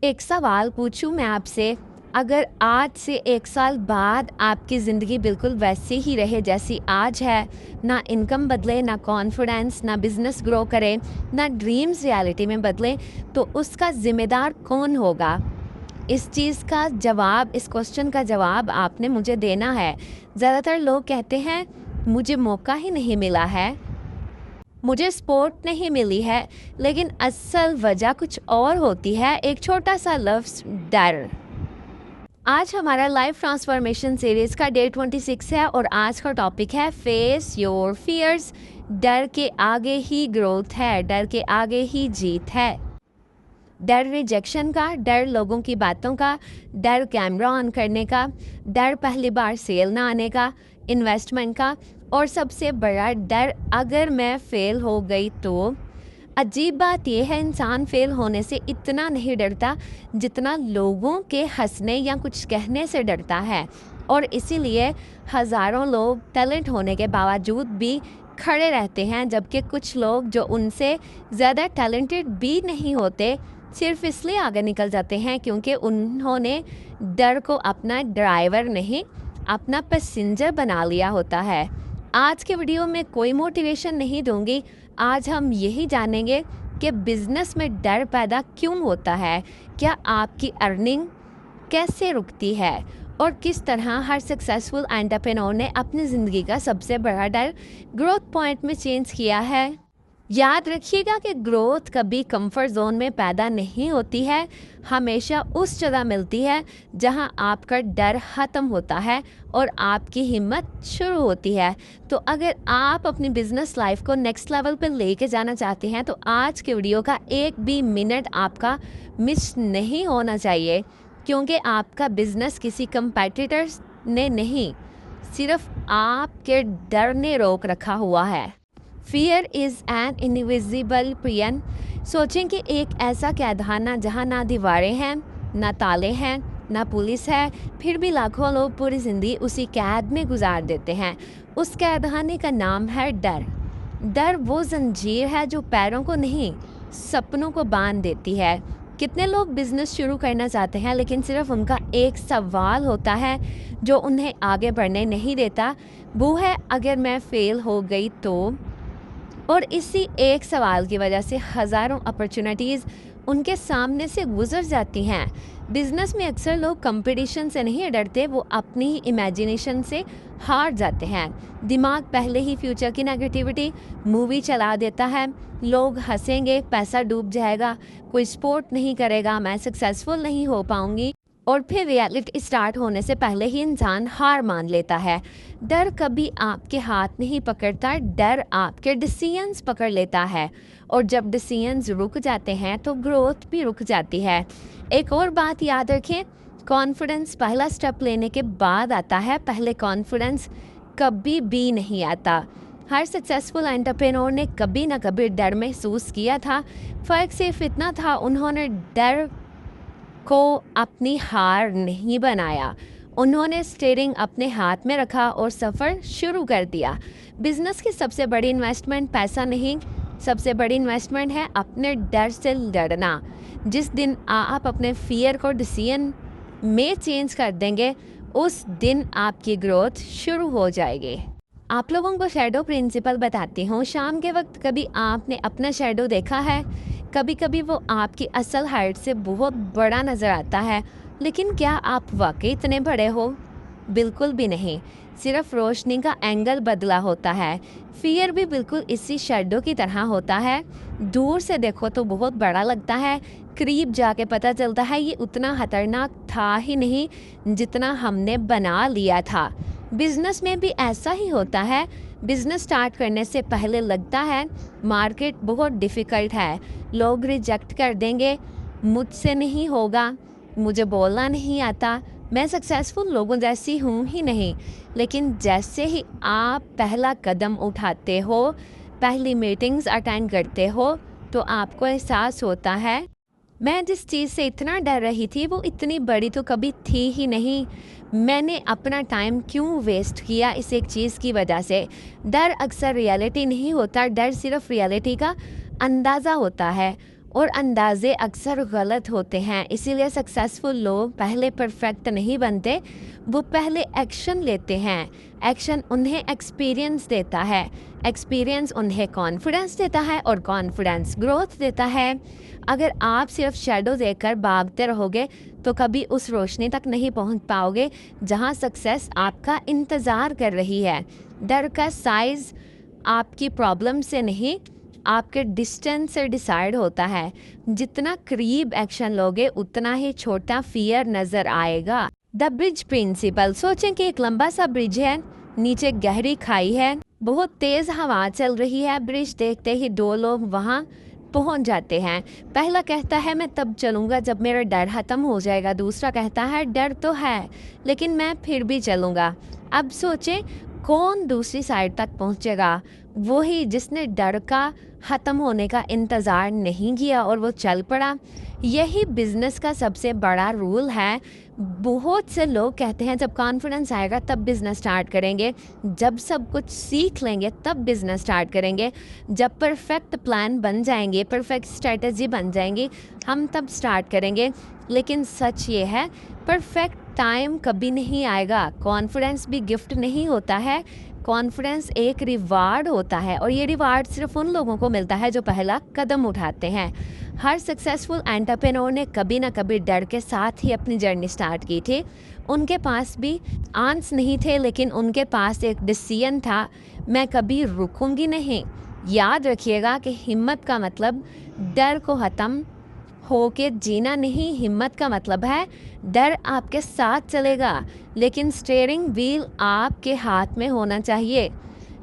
एक सवाल पूछूं मैं आपसे, अगर आज से 1 साल बाद आपकी ज़िंदगी बिल्कुल वैसी ही रहे जैसी आज है, ना इनकम बदले, ना कॉन्फिडेंस, ना बिजनेस ग्रो करे, ना ड्रीम्स रियलिटी में बदले, तो उसका ज़िम्मेदार कौन होगा? इस चीज़ का जवाब, इस क्वेश्चन का जवाब आपने मुझे देना है। ज़्यादातर लोग कहते हैं मुझे मौका ही नहीं मिला है, मुझे सपोर्ट नहीं मिली है, लेकिन असल वजह कुछ और होती है। एक छोटा सा लफ्ज़, डर। आज हमारा लाइफ ट्रांसफॉर्मेशन सीरीज़ का डे 26 है और आज का टॉपिक है फेस योर फियर्स। डर के आगे ही ग्रोथ है, डर के आगे ही जीत है। डर रिजेक्शन का, डर लोगों की बातों का, डर कैमरा ऑन करने का, डर पहली बार सेल ना आने का, इन्वेस्टमेंट का, और सबसे बड़ा डर अगर मैं फेल हो गई तो। अजीब बात यह है, इंसान फेल होने से इतना नहीं डरता जितना लोगों के हंसने या कुछ कहने से डरता है, और इसीलिए हज़ारों लोग टैलेंट होने के बावजूद भी खड़े रहते हैं, जबकि कुछ लोग जो उनसे ज़्यादा टैलेंटेड भी नहीं होते सिर्फ इसलिए आगे निकल जाते हैं क्योंकि उन्होंने डर को अपना ड्राइवर नहीं, अपना पैसेंजर बना लिया होता है। आज के वीडियो में कोई मोटिवेशन नहीं दूंगी। आज हम यही जानेंगे कि बिज़नेस में डर पैदा क्यों होता है, क्या आपकी अर्निंग कैसे रुकती है, और किस तरह हर सक्सेसफुल एंटरप्रेन्योर ने अपनी ज़िंदगी का सबसे बड़ा डर ग्रोथ पॉइंट में चेंज किया है। याद रखिएगा कि ग्रोथ कभी कंफर्ट जोन में पैदा नहीं होती है, हमेशा उस जगह मिलती है जहां आपका डर ख़त्म होता है और आपकी हिम्मत शुरू होती है। तो अगर आप अपनी बिजनेस लाइफ को नेक्स्ट लेवल पर लेके जाना चाहते हैं तो आज के वीडियो का एक भी मिनट आपका मिस नहीं होना चाहिए, क्योंकि आपका बिजनेस किसी कंपेटिटर्स ने नहीं, सिर्फ आपके डर ने रोक रखा हुआ है। Fear is an invisible prion. सोचें कि एक ऐसा कैदखाना जहाँ ना दीवारें हैं, ना ताले हैं, ना पुलिस है, फिर भी लाखों लोग पूरी ज़िंदगी उसी कैद में गुजार देते हैं। उस कैदखाने का नाम है डर। डर वो जंजीर है जो पैरों को नहीं, सपनों को बांध देती है। कितने लोग बिजनेस शुरू करना चाहते हैं लेकिन सिर्फ उनका एक सवाल होता है जो उन्हें आगे बढ़ने नहीं देता, वो है अगर मैं फेल हो गई तो। और इसी एक सवाल की वजह से हज़ारों अपॉर्चुनिटीज़ उनके सामने से गुजर जाती हैं। बिज़नेस में अक्सर लोग कंपटीशन से नहीं डरते, वो अपनी ही इमेजिनेशन से हार जाते हैं। दिमाग पहले ही फ्यूचर की नेगेटिविटी मूवी चला देता है। लोग हंसेंगे, पैसा डूब जाएगा, कोई सपोर्ट नहीं करेगा, मैं सक्सेसफुल नहीं हो पाऊंगी, और फिर रियलिटी स्टार्ट होने से पहले ही इंसान हार मान लेता है। डर कभी आपके हाथ नहीं पकड़ता, डर आपके डिसीजंस पकड़ लेता है, और जब डिसीजंस रुक जाते हैं तो ग्रोथ भी रुक जाती है। एक और बात याद रखें, कॉन्फिडेंस पहला स्टेप लेने के बाद आता है, पहले कॉन्फिडेंस कभी भी नहीं आता। हर सक्सेसफुल एंटरप्रेन्योर ने कभी ना कभी डर महसूस किया था। फ़र्क सिर्फ इतना था, उन्होंने डर को अपनी हार नहीं बनाया, उन्होंने स्टीयरिंग अपने हाथ में रखा और सफ़र शुरू कर दिया। बिजनेस की सबसे बड़ी इन्वेस्टमेंट पैसा नहीं, सबसे बड़ी इन्वेस्टमेंट है अपने डर से लड़ना। जिस दिन आप अपने फियर को डिसीजन में चेंज कर देंगे, उस दिन आपकी ग्रोथ शुरू हो जाएगी। आप लोगों को शैडो प्रिंसिपल बताती हूँ। शाम के वक्त कभी आपने अपना शैडो देखा है? कभी कभी वो आपकी असल हाइट से बहुत बड़ा नज़र आता है, लेकिन क्या आप वाकई इतने बड़े हो? बिल्कुल भी नहीं, सिर्फ रोशनी का एंगल बदला होता है। फियर भी बिल्कुल इसी शैडो की तरह होता है। दूर से देखो तो बहुत बड़ा लगता है, करीब जाके पता चलता है ये उतना खतरनाक था ही नहीं जितना हमने बना लिया था। बिजनेस में भी ऐसा ही होता है। बिजनेस स्टार्ट करने से पहले लगता है मार्केट बहुत डिफ़िकल्ट है, लोग रिजेक्ट कर देंगे, मुझसे नहीं होगा, मुझे बोलना नहीं आता, मैं सक्सेसफुल लोगों जैसी हूँ ही नहीं। लेकिन जैसे ही आप पहला कदम उठाते हो, पहली मीटिंग्स अटेंड करते हो, तो आपको एहसास होता है मैं जिस चीज़ से इतना डर रही थी वो इतनी बड़ी तो कभी थी ही नहीं। मैंने अपना टाइम क्यों वेस्ट किया इस एक चीज़ की वजह से। डर अक्सर रियलिटी नहीं होता, डर सिर्फ रियलिटी का अंदाज़ा होता है। और अंदाजे अक्सर गलत होते हैं। इसीलिए सक्सेसफुल लोग पहले परफेक्ट नहीं बनते, वो पहले एक्शन लेते हैं। एक्शन उन्हें एक्सपीरियंस देता है, एक्सपीरियंस उन्हें कॉन्फिडेंस देता है और कॉन्फिडेंस ग्रोथ देता है। अगर आप सिर्फ शैडो देखकर भागते रहोगे तो कभी उस रोशनी तक नहीं पहुंच पाओगे जहां सक्सेस आपका इंतज़ार कर रही है। डर का साइज़ आपकी प्रॉब्लम से नहीं, आपके डिस्टेंस से डिसाइड होता है। जितना करीब एक्शन लोगे उतना ही छोटा फियर नज़र आएगा। The bridge principle. सोचें कि एक लंबा सा ब्रिज है, नीचे गहरी खाई है, बहुत तेज़ हवा चल रही है। ब्रिज देखते ही दो लोग वहाँ पहुंच जाते हैं। पहला कहता है मैं तब चलूँगा जब मेरा डर ख़त्म हो जाएगा। दूसरा कहता है डर तो है लेकिन मैं फिर भी चलूँगा। अब सोचें कौन दूसरी साइड तक पहुंचेगा? वही जिसने डर का ख़त्म होने का इंतज़ार नहीं किया और वो चल पड़ा। यही बिज़नेस का सबसे बड़ा रूल है। बहुत से लोग कहते हैं जब कॉन्फिडेंस आएगा तब बिज़नेस स्टार्ट करेंगे, जब सब कुछ सीख लेंगे तब बिज़नेस स्टार्ट करेंगे, जब परफेक्ट प्लान बन जाएंगे, परफेक्ट स्ट्रेटजी बन जाएंगी, हम तब स्टार्ट करेंगे। लेकिन सच ये है परफेक्ट टाइम कभी नहीं आएगा। कॉन्फिडेंस भी गिफ्ट नहीं होता है, कॉन्फिडेंस एक रिवार्ड होता है और ये रिवार्ड सिर्फ उन लोगों को मिलता है जो पहला कदम उठाते हैं। हर सक्सेसफुल एंटरप्रेन्योर ने कभी ना कभी डर के साथ ही अपनी जर्नी स्टार्ट की थी। उनके पास भी आंस नहीं थे लेकिन उनके पास एक डिसीजन था, मैं कभी रुकूंगी नहीं। याद रखिएगा कि हिम्मत का मतलब डर को ख़त्म होके जीना नहीं, हिम्मत का मतलब है डर आपके साथ चलेगा लेकिन स्टीयरिंग व्हील आपके हाथ में होना चाहिए।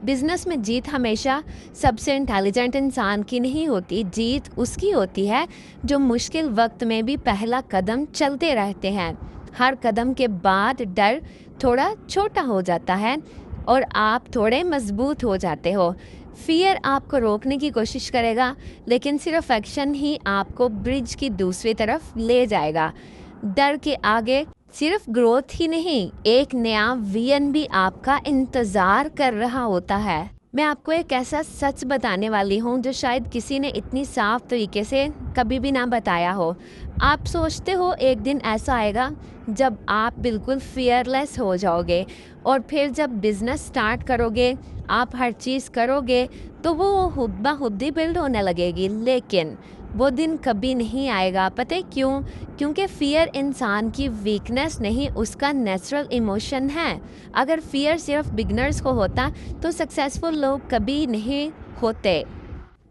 बिजनेस में जीत हमेशा सबसे इंटेलिजेंट इंसान की नहीं होती, जीत उसकी होती है जो मुश्किल वक्त में भी पहला कदम चलते रहते हैं। हर कदम के बाद डर थोड़ा छोटा हो जाता है और आप थोड़े मजबूत हो जाते हो। फियर आपको रोकने की कोशिश करेगा लेकिन सिर्फ एक्शन ही आपको ब्रिज की दूसरी तरफ ले जाएगा। डर के आगे सिर्फ ग्रोथ ही नहीं, एक नया विजन भी आपका इंतज़ार कर रहा होता है। मैं आपको एक ऐसा सच बताने वाली हूँ जो शायद किसी ने इतनी साफ तरीके से कभी भी ना बताया हो। आप सोचते हो एक दिन ऐसा आएगा जब आप बिल्कुल फियरलेस हो जाओगे और फिर जब बिज़नेस स्टार्ट करोगे, आप हर चीज़ करोगे तो वो खुद ब खुद ही बिल्ड होने लगेगी। लेकिन वो दिन कभी नहीं आएगा। पता है क्यों? क्योंकि फ़ियर इंसान की वीकनेस नहीं, उसका नेचुरल इमोशन है। अगर फ़ियर सिर्फ बिगनर्स को होता तो सक्सेसफुल लोग कभी नहीं होते।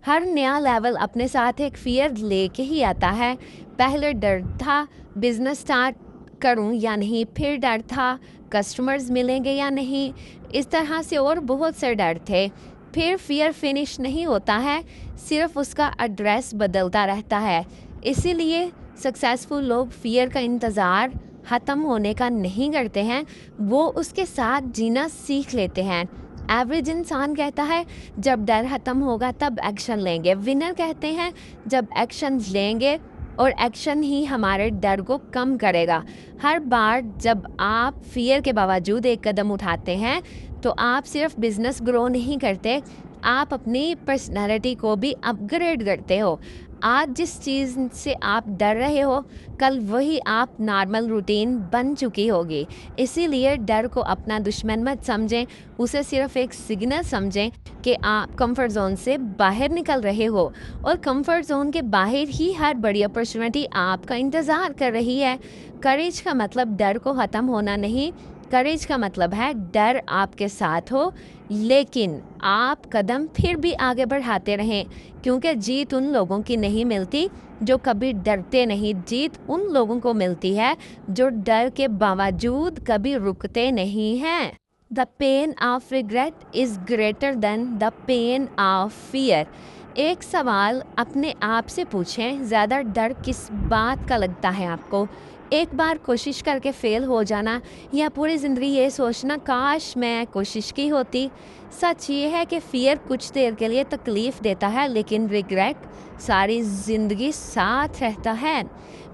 हर नया लेवल अपने साथ एक फ़ियर लेके ही आता है। पहले डर था बिज़नेस स्टार्ट करूं या नहीं, फिर डर था कस्टमर्स मिलेंगे या नहीं, इस तरह से और बहुत से डर थे। फिर फियर फिनिश नहीं होता है, सिर्फ उसका एड्रेस बदलता रहता है। इसीलिए सक्सेसफुल लोग फियर का इंतज़ार ख़त्म होने का नहीं करते हैं, वो उसके साथ जीना सीख लेते हैं। एवरेज इंसान कहता है जब डर ख़त्म होगा तब एक्शन लेंगे। विनर कहते हैं जब एक्शन लेंगे और एक्शन ही हमारे डर को कम करेगा। हर बार जब आप फियर के बावजूद एक कदम उठाते हैं तो आप सिर्फ बिज़नेस ग्रो नहीं करते, आप अपनी पर्सनैलिटी को भी अपग्रेड करते हो। आज जिस चीज़ से आप डर रहे हो कल वही आप नॉर्मल रूटीन बन चुकी होगी। इसीलिए डर को अपना दुश्मन मत समझें, उसे सिर्फ एक सिग्नल समझें कि आप कंफर्ट जोन से बाहर निकल रहे हो और कंफर्ट जोन के बाहर ही हर बड़ी अपॉर्चुनिटी आपका इंतज़ार कर रही है। करेज का मतलब डर को ख़त्म होना नहीं, करेज का मतलब है डर आपके साथ हो लेकिन आप कदम फिर भी आगे बढ़ाते रहें, क्योंकि जीत उन लोगों की नहीं मिलती जो कभी डरते नहीं, जीत उन लोगों को मिलती है जो डर के बावजूद कभी रुकते नहीं हैं। The pain of regret is greater than the pain of fear. एक सवाल अपने आप से पूछें, ज़्यादा डर किस बात का लगता है आपको? एक बार कोशिश करके फ़ेल हो जाना या पूरी ज़िंदगी ये सोचना काश मैं कोशिश की होती। सच ये है कि फ़ियर कुछ देर के लिए तकलीफ़ देता है, लेकिन रिग्रेट सारी ज़िंदगी साथ रहता है।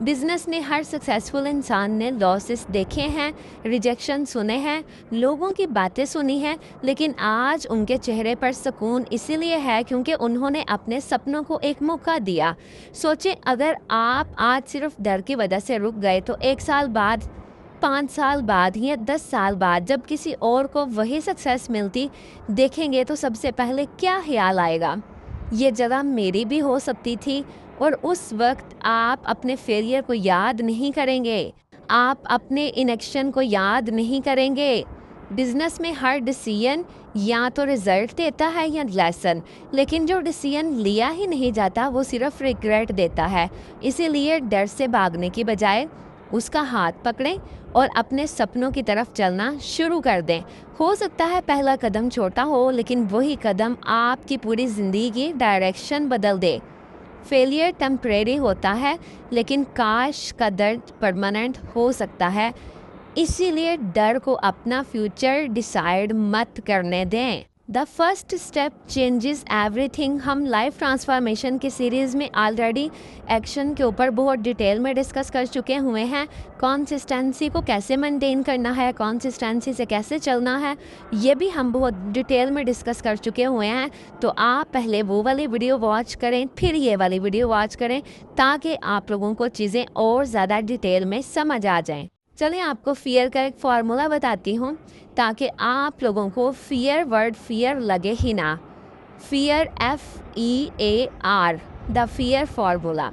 बिज़नेस में हर सक्सेसफुल इंसान ने लॉसेस देखे हैं, रिजेक्शन सुने हैं, लोगों की बातें सुनी हैं, लेकिन आज उनके चेहरे पर सुकून इसीलिए है क्योंकि उन्होंने अपने सपनों को एक मौका दिया। सोचें, अगर आप आज सिर्फ डर की वजह से रुक गए तो 1 साल बाद, 5 साल बाद या 10 साल बाद जब किसी और को वही सक्सेस मिलती देखेंगे तो सबसे पहले क्या ख्याल आएगा? ये जगह मेरी भी हो सकती थी। और उस वक्त आप अपने फेलियर को याद नहीं करेंगे, आप अपने इनएक्शन को याद नहीं करेंगे। बिजनेस में हर डिसीजन या तो रिजल्ट देता है या लेसन, लेकिन जो डिसीजन लिया ही नहीं जाता वो सिर्फ रिग्रेट देता है। इसीलिए डर से भागने की बजाय उसका हाथ पकड़ें और अपने सपनों की तरफ चलना शुरू कर दें। हो सकता है पहला कदम छोटा हो, लेकिन वही कदम आपकी पूरी ज़िंदगी की डायरेक्शन बदल दे। फेलियर टेम्परेरी होता है, लेकिन काश का दर्द परमानेंट हो सकता है। इसीलिए डर को अपना फ्यूचर डिसाइड मत करने दें। The first step changes everything. हम लाइफ ट्रांसफॉर्मेशन की सीरीज़ में ऑलरेडी एक्शन के ऊपर बहुत डिटेल में डिस्कस कर चुके हुए हैं। कंसिस्टेंसी को कैसे मेंटेन करना है, कंसिस्टेंसी से कैसे चलना है, ये भी हम बहुत डिटेल में डिस्कस कर चुके हुए हैं। तो आप पहले वो वाली वीडियो वॉच करें, फिर ये वाली वीडियो वॉच करें, ताकि आप लोगों को चीज़ें और ज़्यादा डिटेल में समझ आ जाएँ। चलिए आपको फ़ियर का एक फार्मूला बताती हूँ, ताकि आप लोगों को फ़ियर लगे ही ना। Fear, FEAR, the fear formula.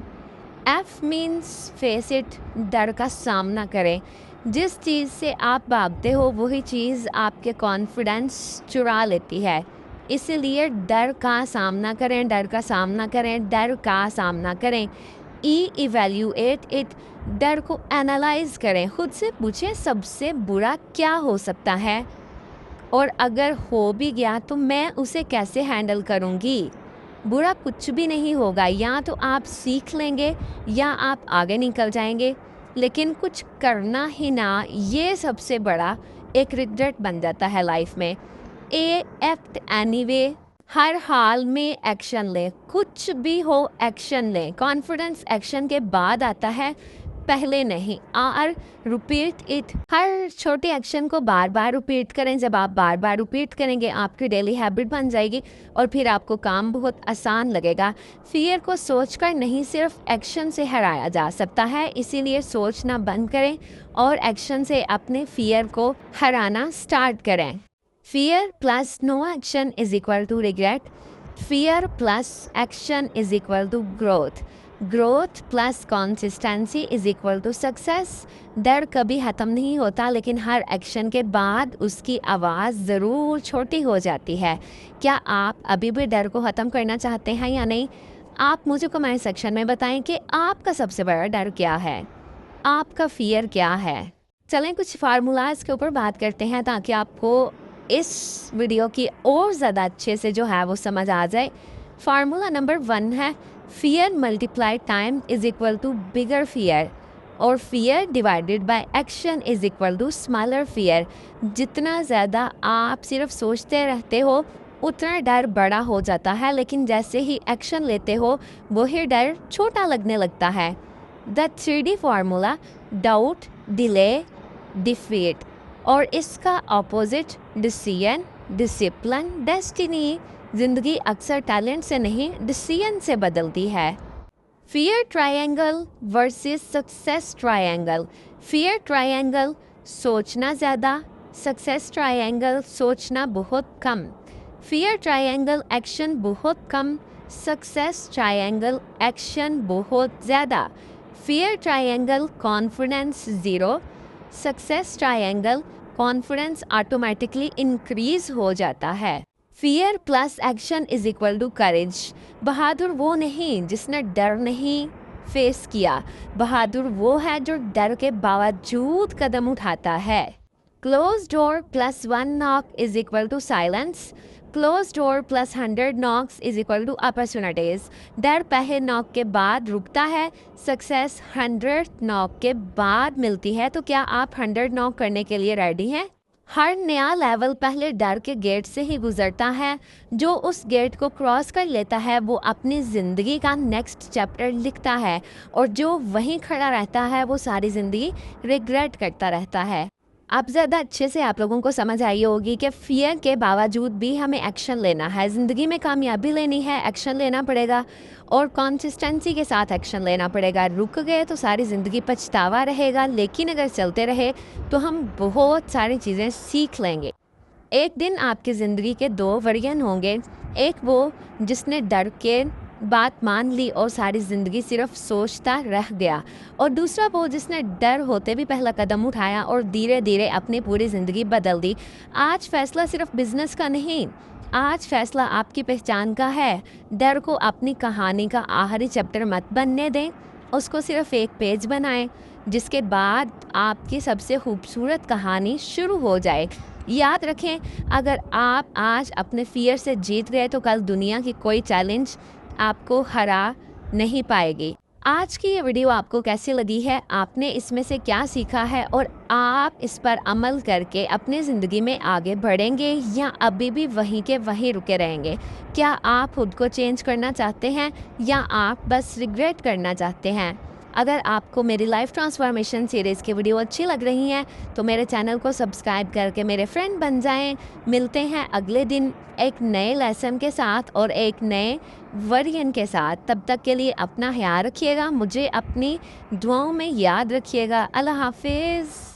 F means face it, डर का सामना करें। जिस चीज़ से आप भागते हो वही चीज़ आपके कॉन्फिडेंस चुरा लेती है। इसीलिए डर का सामना करें, डर का सामना करें, डर का सामना करें। इवैल्यूएट इट, डर को एनालाइज करें। खुद से पूछें सबसे बुरा क्या हो सकता है, और अगर हो भी गया तो मैं उसे कैसे हैंडल करूँगी। बुरा कुछ भी नहीं होगा, या तो आप सीख लेंगे या आप आगे निकल जाएंगे, लेकिन कुछ करना ही ना, ये सबसे बड़ा एक रिग्रेट बन जाता है लाइफ में। एक्ट एनीवे, हर हाल में एक्शन लें, कुछ भी हो एक्शन लें। कॉन्फिडेंस एक्शन के बाद आता है, पहले नहीं। रिपीट इट, हर छोटे एक्शन को बार बार रिपीट करें। जब आप बार बार रिपीट करेंगे आपकी डेली हैबिट बन जाएगी और फिर आपको काम बहुत आसान लगेगा। फियर को सोचकर नहीं, सिर्फ एक्शन से हराया जा सकता है। इसीलिए सोचना बंद करें और एक्शन से अपने फियर को हराना स्टार्ट करें। Fear plus no action is equal to regret. Fear plus action is equal to growth. Growth plus consistency is equal to success. डर कभी ख़त्म नहीं होता, लेकिन हर एक्शन के बाद उसकी आवाज़ ज़रूर छोटी हो जाती है। क्या आप अभी भी डर को ख़त्म करना चाहते हैं या नहीं? आप मुझे कमेंट सेक्शन में बताएं कि आपका सबसे बड़ा डर क्या है, आपका फियर क्या है। चलें कुछ फार्मूलाज के ऊपर बात करते हैं, ताकि आपको इस वीडियो की और ज़्यादा अच्छे से जो है वो समझ आ जाए। फार्मूला नंबर 1 है, fear multiply time is equal to bigger fear, और fear divided by action is equal to smaller fear. जितना ज़्यादा आप सिर्फ सोचते रहते हो उतना डर बड़ा हो जाता है, लेकिन जैसे ही एक्शन लेते हो वही डर छोटा लगने लगता है। The 3D formula, doubt, delay, defeat, और इसका ऑपोजिट डिसीजन, डिसिप्लिन, डेस्टिनी। ज़िंदगी अक्सर टैलेंट से नहीं, डिसीजन से बदलती है। Fear triangle versus success triangle. Fear triangle, सोचना ज़्यादा, सक्सेस ट्रायंगल, सोचना बहुत कम। फियर ट्रायंगल, एक्शन बहुत कम, सक्सेस ट्रायंगल, एक्शन बहुत ज़्यादा। Fear triangle, confidence zero, success triangle, confidence automatically increase हो जाता है। Fear plus action is equal to courage. बहादुर वो नहीं जिसने डर नहीं फेस किया, बहादुर वो है जो डर के बावजूद कदम उठाता है। Close door plus 1 knock is equal to silence. Close door plus 100 knocks is equal to opportunities. डर पहले नॉक के बाद रुकता है, सक्सेस 100 नॉक के बाद मिलती है। तो क्या आप 100 नॉक करने के लिए रेडी हैं? हर नया लेवल पहले डर के गेट से ही गुजरता है। जो उस गेट को क्रॉस कर लेता है वो अपनी ज़िंदगी का नेक्स्ट चैप्टर लिखता है, और जो वहीं खड़ा रहता है वो सारी ज़िंदगी रिग्रेट करता रहता है। अब ज़्यादा अच्छे से आप लोगों को समझ आई होगी कि फियर के बावजूद भी हमें एक्शन लेना है। ज़िंदगी में कामयाबी लेनी है, एक्शन लेना पड़ेगा और कंसिस्टेंसी के साथ एक्शन लेना पड़ेगा। रुक गए तो सारी ज़िंदगी पछतावा रहेगा, लेकिन अगर चलते रहे तो हम बहुत सारी चीज़ें सीख लेंगे। एक दिन आपकी ज़िंदगी के 2 वर्जन होंगे, एक वो जिसने डर के बात मान ली और सारी ज़िंदगी सिर्फ सोचता रह गया, और दूसरा वो जिसने डर होते भी पहला कदम उठाया और धीरे धीरे अपनी पूरी ज़िंदगी बदल दी। आज फैसला सिर्फ बिजनेस का नहीं, आज फैसला आपकी पहचान का है। डर को अपनी कहानी का आखिरी चैप्टर मत बनने दें, उसको सिर्फ एक पेज बनाएं, जिसके बाद आपकी सबसे खूबसूरत कहानी शुरू हो जाए। याद रखें, अगर आप आज अपने फियर से जीत गए तो कल दुनिया की कोई चैलेंज आपको हरा नहीं पाएगी। आज की ये वीडियो आपको कैसी लगी है, आपने इसमें से क्या सीखा है, और आप इस पर अमल करके अपनी ज़िंदगी में आगे बढ़ेंगे या अभी भी वहीं के वहीं रुके रहेंगे? क्या आप खुद को चेंज करना चाहते हैं या आप बस रिग्रेट करना चाहते हैं? अगर आपको मेरी लाइफ ट्रांसफॉर्मेशन सीरीज़ की वीडियो अच्छी लग रही हैं तो मेरे चैनल को सब्सक्राइब करके मेरे फ्रेंड बन जाएं। मिलते हैं अगले दिन एक नए लेसन के साथ और एक नए वर्जन के साथ। तब तक के लिए अपना ख्याल रखिएगा, मुझे अपनी दुआओं में याद रखिएगा। अल्लाह हाफिज़।